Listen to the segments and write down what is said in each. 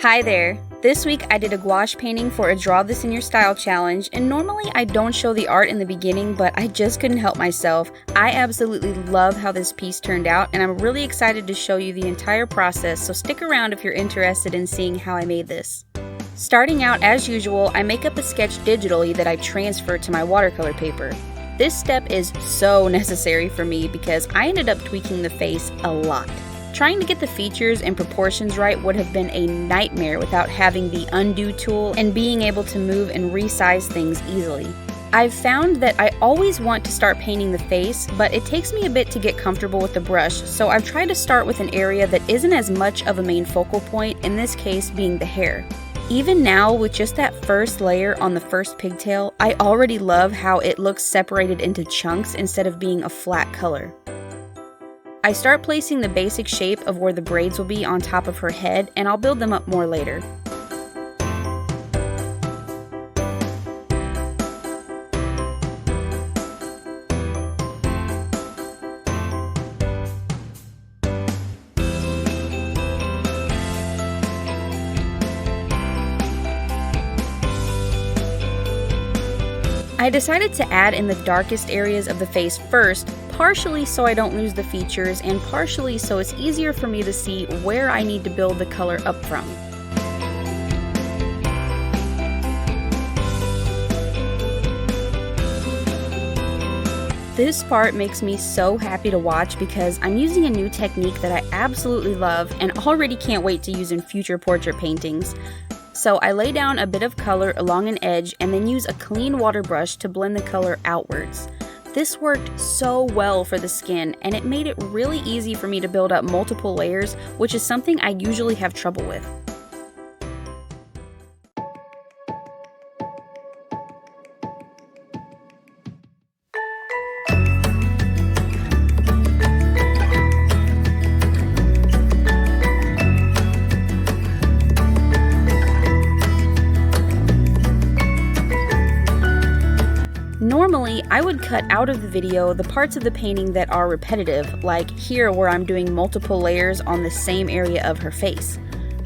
Hi there! This week I did a gouache painting for a Draw This in Your Style challenge, and normally I don't show the art in the beginning, but I just couldn't help myself. I absolutely love how this piece turned out, and I'm really excited to show you the entire process, so stick around if you're interested in seeing how I made this. Starting out, as usual, I make up a sketch digitally that I transfer to my watercolor paper. This step is so necessary for me because I ended up tweaking the face a lot. Trying to get the features and proportions right would have been a nightmare without having the undo tool and being able to move and resize things easily. I've found that I always want to start painting the face, but it takes me a bit to get comfortable with the brush, so I've tried to start with an area that isn't as much of a main focal point, in this case being the hair. Even now, with just that first layer on the first pigtail, I already love how it looks separated into chunks instead of being a flat color. I start placing the basic shape of where the braids will be on top of her head, and I'll build them up more later. I decided to add in the darkest areas of the face first, partially so I don't lose the features and partially so it's easier for me to see where I need to build the color up from. This part makes me so happy to watch because I'm using a new technique that I absolutely love and already can't wait to use in future portrait paintings. So I lay down a bit of color along an edge and then use a clean water brush to blend the color outwards. This worked so well for the skin, and it made it really easy for me to build up multiple layers, which is something I usually have trouble with. Normally, I would cut out of the video the parts of the painting that are repetitive, like here where I'm doing multiple layers on the same area of her face.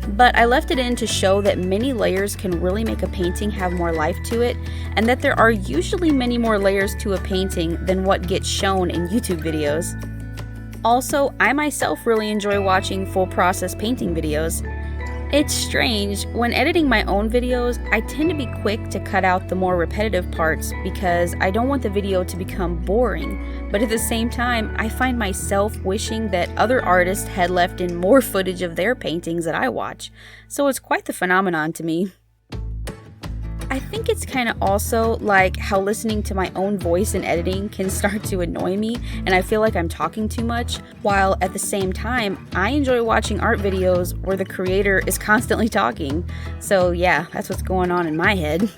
But I left it in to show that many layers can really make a painting have more life to it, and that there are usually many more layers to a painting than what gets shown in YouTube videos. Also, I myself really enjoy watching full process painting videos. It's strange, when editing my own videos, I tend to be quick to cut out the more repetitive parts because I don't want the video to become boring, but at the same time, I find myself wishing that other artists had left in more footage of their paintings that I watch, so it's quite the phenomenon to me. I think it's kind of also like how listening to my own voice in editing can start to annoy me and I feel like I'm talking too much, while at the same time, I enjoy watching art videos where the creator is constantly talking. So yeah, that's what's going on in my head.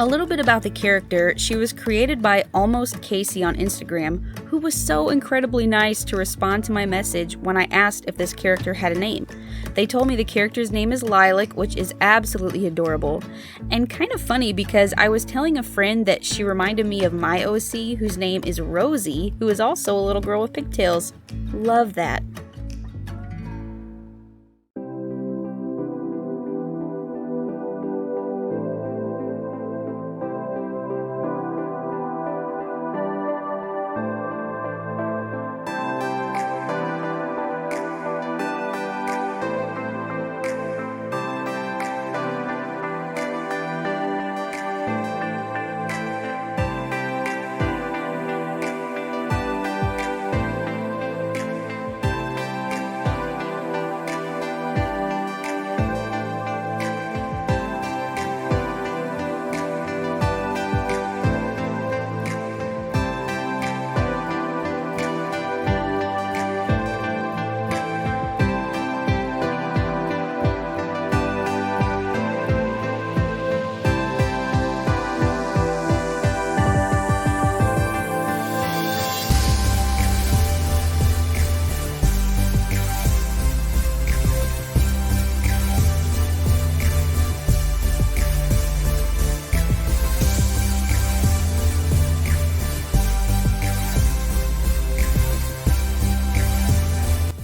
A little bit about the character: she was created by Almost Casey on Instagram, who was so incredibly nice to respond to my message when I asked if this character had a name. They told me the character's name is LILAC, which is absolutely adorable. And kind of funny because I was telling a friend that she reminded me of my OC, whose name is Rosie, who is also a little girl with pigtails. Love that.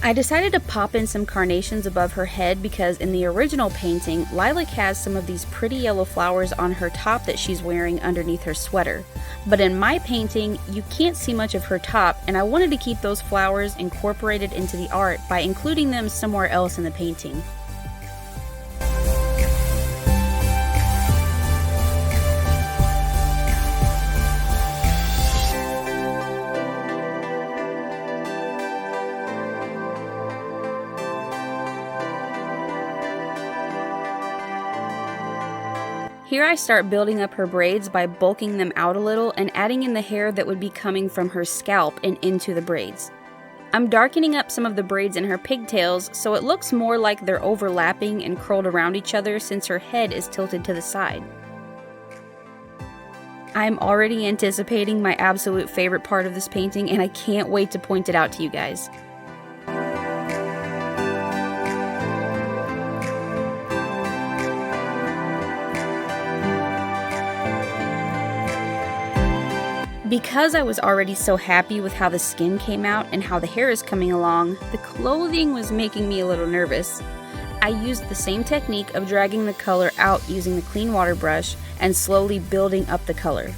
I decided to pop in some carnations above her head because in the original painting, LILAC has some of these pretty yellow flowers on her top that she's wearing underneath her sweater. But in my painting, you can't see much of her top, and I wanted to keep those flowers incorporated into the art by including them somewhere else in the painting. Here I start building up her braids by bulking them out a little and adding in the hair that would be coming from her scalp and into the braids. I'm darkening up some of the braids in her pigtails so it looks more like they're overlapping and curled around each other since her head is tilted to the side. I'm already anticipating my absolute favorite part of this painting and I can't wait to point it out to you guys. Because I was already so happy with how the skin came out and how the hair is coming along, the clothing was making me a little nervous. I used the same technique of dragging the color out using the clean water brush and slowly building up the color.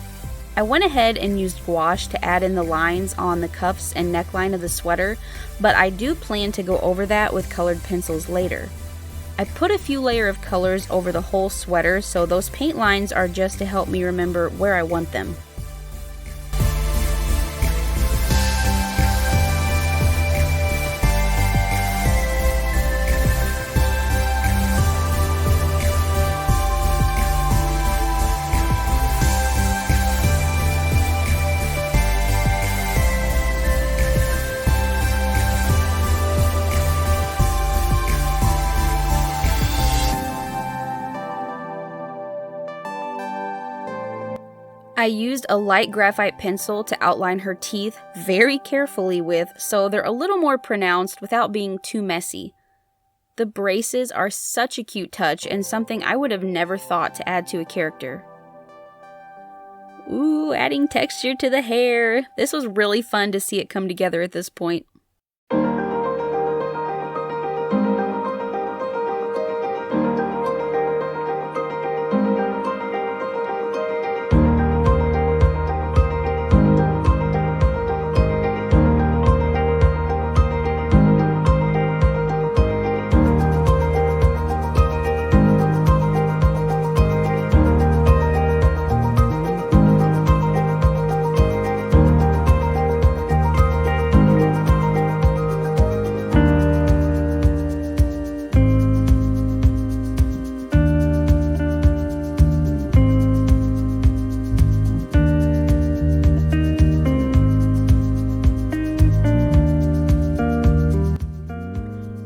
I went ahead and used gouache to add in the lines on the cuffs and neckline of the sweater, but I do plan to go over that with colored pencils later. I put a few layers of colors over the whole sweater, so those paint lines are just to help me remember where I want them. I used a light graphite pencil to outline her teeth very carefully with, so they're a little more pronounced without being too messy. The braces are such a cute touch and something I would have never thought to add to a character. Ooh, adding texture to the hair. This was really fun to see it come together at this point.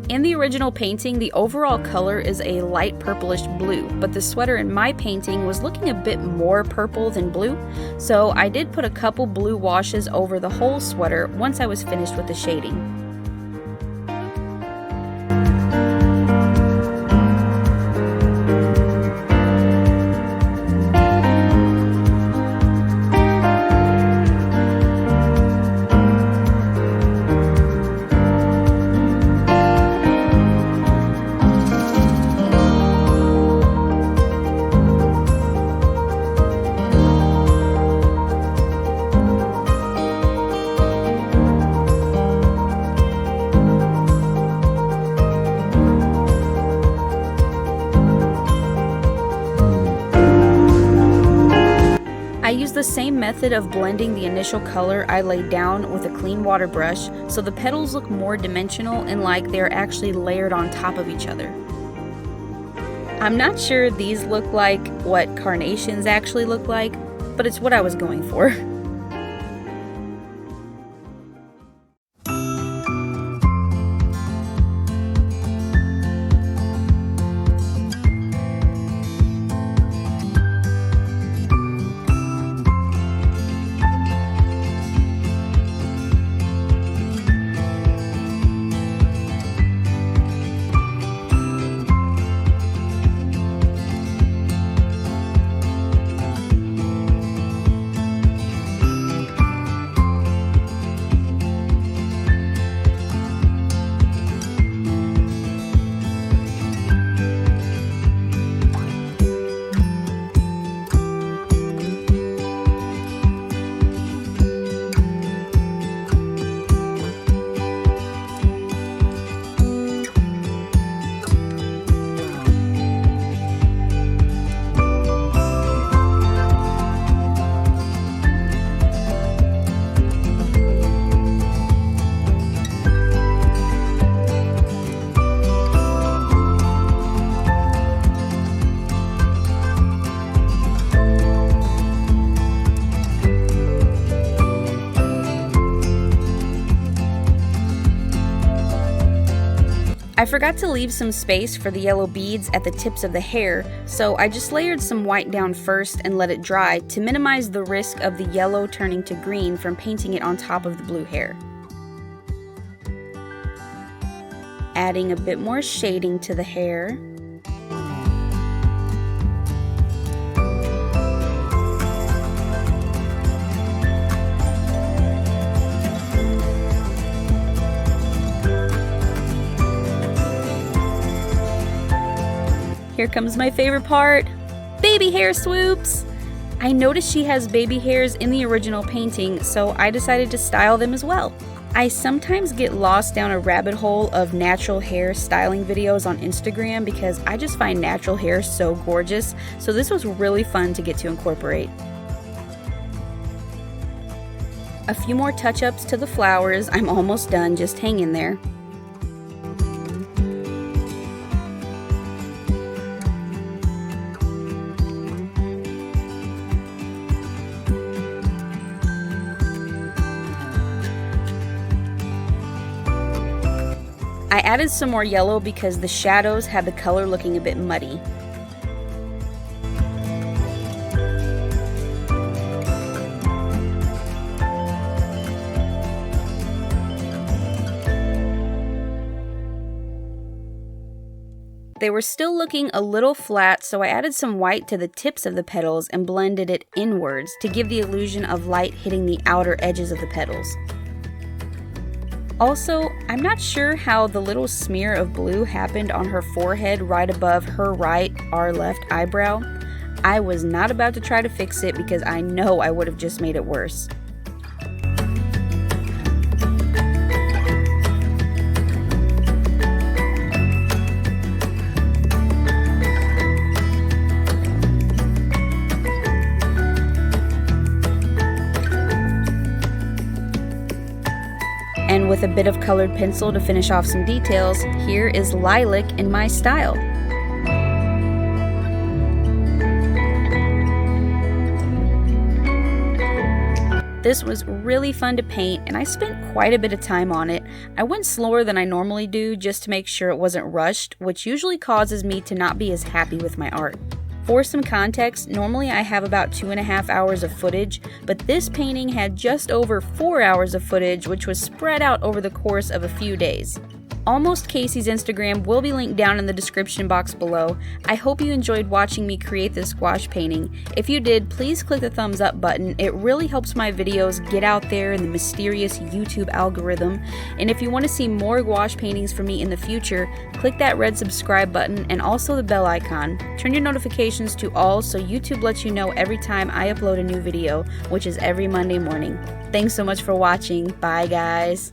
In the original painting, the overall color is a light purplish blue, but the sweater in my painting was looking a bit more purple than blue, so I did put a couple blue washes over the whole sweater once I was finished with the shading. I used the same method of blending the initial color I laid down with a clean water brush so the petals look more dimensional and like they're actually layered on top of each other. I'm not sure these look like what carnations actually look like, but it's what I was going for. I forgot to leave some space for the yellow beads at the tips of the hair, so I just layered some white down first and let it dry to minimize the risk of the yellow turning to green from painting it on top of the blue hair. Adding a bit more shading to the hair. Here comes my favorite part, baby hair swoops! I noticed she has baby hairs in the original painting, so I decided to style them as well. I sometimes get lost down a rabbit hole of natural hair styling videos on Instagram because I just find natural hair so gorgeous, so this was really fun to get to incorporate. A few more touch-ups to the flowers. I'm almost done, just hang in there. I added some more yellow because the shadows had the color looking a bit muddy. They were still looking a little flat, so I added some white to the tips of the petals and blended it inwards to give the illusion of light hitting the outer edges of the petals. Also, I'm not sure how the little smear of blue happened on her forehead right above her right, our left eyebrow. I was not about to try to fix it because I know I would have just made it worse. And with a bit of colored pencil to finish off some details, here is Lilac in my style. This was really fun to paint, and I spent quite a bit of time on it. I went slower than I normally do just to make sure it wasn't rushed, which usually causes me to not be as happy with my art. For some context, normally I have about 2.5 hours of footage, but this painting had just over 4 hours of footage, which was spread out over the course of a few days. Almost Casey's Instagram will be linked down in the description box below. I hope you enjoyed watching me create this gouache painting. If you did, please click the thumbs up button. It really helps my videos get out there in the mysterious YouTube algorithm. And if you want to see more gouache paintings from me in the future, click that red subscribe button and also the bell icon. Turn your notifications to all so YouTube lets you know every time I upload a new video, which is every Monday morning. Thanks so much for watching. Bye guys.